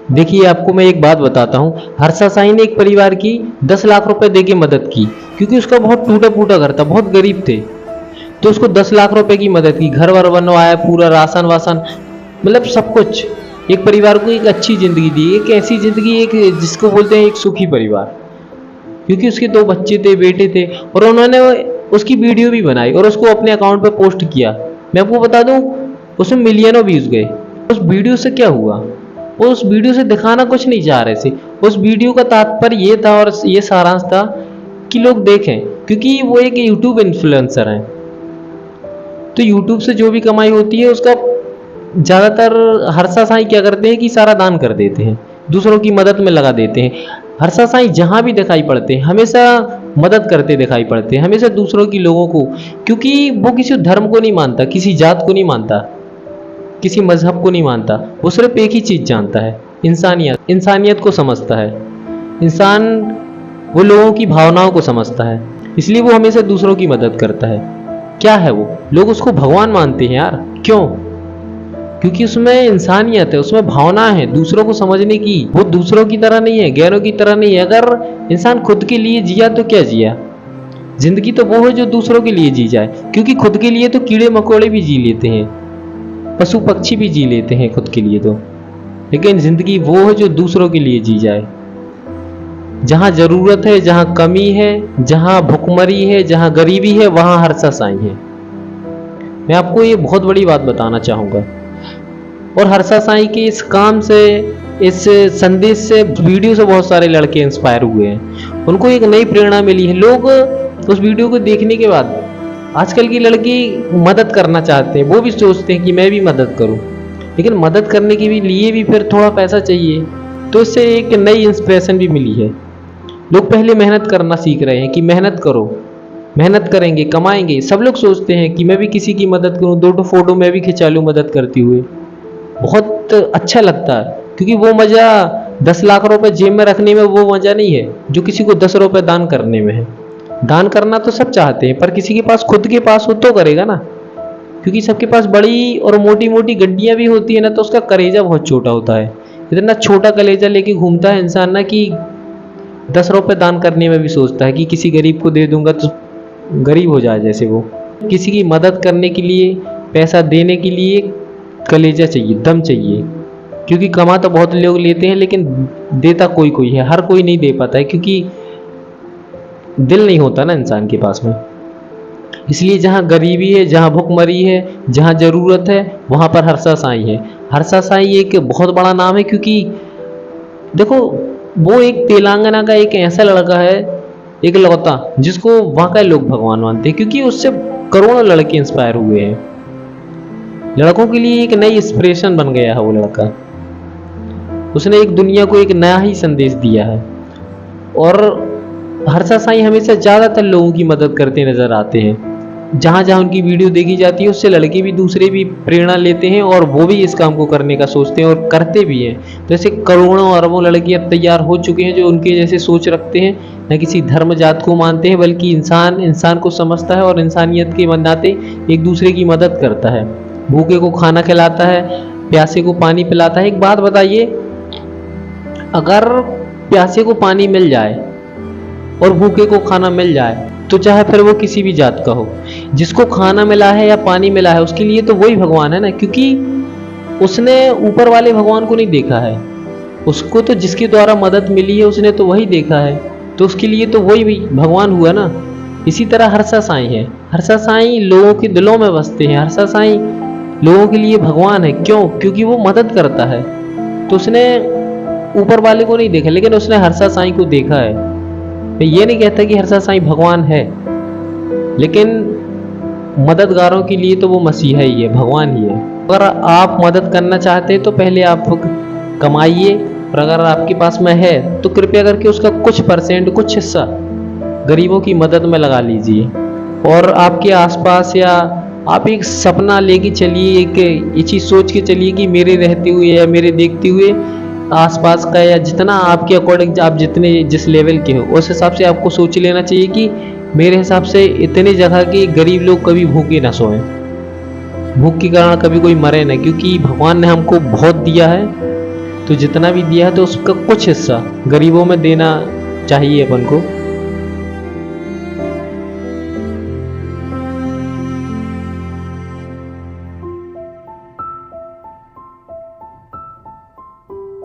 देखिए, आपको मैं एक बात बताता हूँ। हर्षा साई ने एक परिवार की 10 लाख रुपए दे के मदद की, क्योंकि उसका बहुत टूटा फूटा घर था, बहुत गरीब थे। तो उसको 10 लाख रुपए की मदद की, घर वर बनवाया, पूरा राशन वासन, मतलब सब कुछ। एक परिवार को एक अच्छी जिंदगी दी, एक ऐसी जिंदगी, एक जिसको बोलते हैं एक सुखी परिवार। क्योंकि उसके 2 बच्चे थे, बेटे थे, और उन्होंने उसकी वीडियो भी बनाई और उसको अपने अकाउंट पे पोस्ट किया। मैं आपको बता दूं, उसमें मिलियनों व्यूज गए। उस वीडियो से क्या हुआ? वो उस वीडियो से दिखाना कुछ नहीं चाह रहे थे। उस वीडियो का तात्पर्य ये था और ये सारांश था कि लोग देखें, क्योंकि वो एक यूट्यूब इन्फ्लुएंसर हैं। तो यूट्यूब से जो भी कमाई होती है उसका ज़्यादातर हर्षा साईं क्या करते हैं कि सारा दान कर देते हैं, दूसरों की मदद में लगा देते हैं। हर्षा साईं जहाँ भी दिखाई पड़ते हैं हमेशा मदद करते दिखाई पड़ते हैं, हमेशा दूसरों की लोगों को, क्योंकि वो किसी धर्म को नहीं मानता, किसी जात को नहीं मानता, किसी मजहब को नहीं मानता। वो सिर्फ एक ही चीज़ जानता है, इंसानियत। इंसानियत को समझता है इंसान, वो लोगों की भावनाओं को समझता है, इसलिए वो हमेशा दूसरों की मदद करता है। क्या है वो? लोग उसको भगवान मानते हैं यार। क्यों? क्योंकि उसमें इंसानियत है, उसमें भावना है दूसरों को समझने की। वो दूसरों की तरह नहीं है, गैरों की तरह नहीं है। अगर इंसान खुद के लिए जिया तो क्या जिया? जिंदगी तो वो है जो दूसरों के लिए जी जाए, क्योंकि खुद के लिए तो कीड़े मकोड़े भी जी लेते हैं, पशु पक्षी भी जी लेते हैं खुद के लिए तो, लेकिन जिंदगी वो है जो दूसरों के लिए जी जाए। जहां जरूरत है, जहां कमी है, जहां भुखमरी है, जहां गरीबी है, वहां हर्षा साईं है। मैं आपको ये बहुत बड़ी बात बताना चाहूंगा। और हर्षा साईं के इस काम से, इस संदेश से, वीडियो से बहुत सारे लड़के इंस्पायर हुए हैं, उनको एक नई प्रेरणा मिली है। लोग उस वीडियो को देखने के बाद, आजकल की लड़की मदद करना चाहते हैं, वो भी सोचते हैं कि मैं भी मदद करूं, लेकिन मदद करने के लिए भी फिर थोड़ा पैसा चाहिए। तो इससे एक नई इंस्पिरेशन भी मिली है। लोग पहले मेहनत करना सीख रहे हैं कि मेहनत करो, मेहनत करेंगे कमाएंगे। सब लोग सोचते हैं कि मैं भी किसी की मदद करूं, 2 फोटो मैं भी खिंचा लूं मदद करते हुए। बहुत अच्छा लगता है, क्योंकि वो मज़ा 10 लाख रुपए जेब में रखने में वो मज़ा नहीं है जो किसी को 10 रुपए दान करने में है। दान करना तो सब चाहते हैं, पर किसी के पास, खुद के पास हो तो करेगा ना। क्योंकि सबके पास बड़ी और मोटी मोटी गड्डियां भी होती है ना, तो उसका कलेजा बहुत छोटा होता है। इतना छोटा कलेजा लेके घूमता है इंसान ना कि 10 रुपए दान करने में भी सोचता है कि किसी गरीब को दे दूंगा तो गरीब हो जाए। जैसे वो किसी की मदद करने के लिए, पैसा देने के लिए कलेजा चाहिए, दम चाहिए। क्योंकि कमा तो बहुत लोग लेते हैं, लेकिन देता कोई कोई है, हर कोई नहीं दे पाता है, क्योंकि दिल नहीं होता ना इंसान के पास में। इसलिए जहाँ गरीबी है, जहाँ भुखमरी है, जहाँ ज़रूरत है, वहाँ पर हर्षा साईं है। हर्षा साईं एक बहुत बड़ा नाम है, क्योंकि देखो, वो एक तेलंगाना का एक ऐसा लड़का है, एक लौता, जिसको वहाँ का लोग भगवान मानते हैं, क्योंकि उससे करोड़ों लड़के इंस्पायर हुए हैं। लड़कों के लिए एक नई इंस्पिरेशन बन गया है वो लड़का। उसने एक दुनिया को एक नया ही संदेश दिया है। और हर्षा साईं हमेशा ज़्यादातर लोगों की मदद करते नजर आते हैं। जहाँ जहाँ उनकी वीडियो देखी जाती है, उससे लड़के भी, दूसरे भी प्रेरणा लेते हैं, और वो भी इस काम को करने का सोचते हैं और करते भी हैं। तो ऐसे करोड़ों अरबों लड़के अब तैयार हो चुके हैं जो उनके जैसे सोच रखते हैं, न किसी धर्म जात को मानते हैं, बल्कि इंसान को समझता है और इंसानियत के नाते एक दूसरे की मदद करता है। भूखे को खाना खिलाता है, प्यासे को पानी पिलाता है। एक बात बताइए, अगर प्यासे को पानी मिल जाए और भूखे को खाना मिल जाए, तो चाहे फिर वो किसी भी जात का हो, जिसको खाना मिला है या पानी मिला है, उसके लिए तो वही भगवान है ना। क्योंकि उसने ऊपर वाले भगवान को नहीं देखा है, उसको तो जिसके द्वारा मदद मिली है उसने तो वही देखा है, तो उसके लिए तो वही भगवान हुआ ना। इसी तरह हर्षा साईं है। हर्षा साईं लोगों के दिलों में बसते हैं। हर्षा साईं लोगों के लिए भगवान है। क्यों? क्योंकि वो मदद करता है। तो उसने ऊपर वाले को नहीं देखा, लेकिन उसने हर्षा साईं को देखा है। मैं ये नहीं कहता कि हर्षा साईं भगवान है, लेकिन मददगारों के लिए तो वो मसीहा ही है, भगवान ही है। अगर आप मदद करना चाहते हैं तो पहले आप कमाइए, और अगर आपके पास में है तो कृपया करके उसका कुछ परसेंट, कुछ हिस्सा गरीबों की मदद में लगा लीजिए। और आपके आसपास, या आप एक सपना लेके चलिए, एक ये चीज़ सोच के चलिए कि मेरे रहते हुए या मेरे देखते हुए आसपास का, या जितना आपके अकॉर्डिंग आप जितने जिस लेवल के हो, उस हिसाब से आपको सोच लेना चाहिए कि मेरे हिसाब से इतने जगह के गरीब लोग कभी भूखे ना सोएं, भूख के कारण कभी कोई मरे ना। क्योंकि भगवान ने हमको बहुत दिया है, तो जितना भी दिया है तो उसका कुछ हिस्सा गरीबों में देना चाहिए अपन को।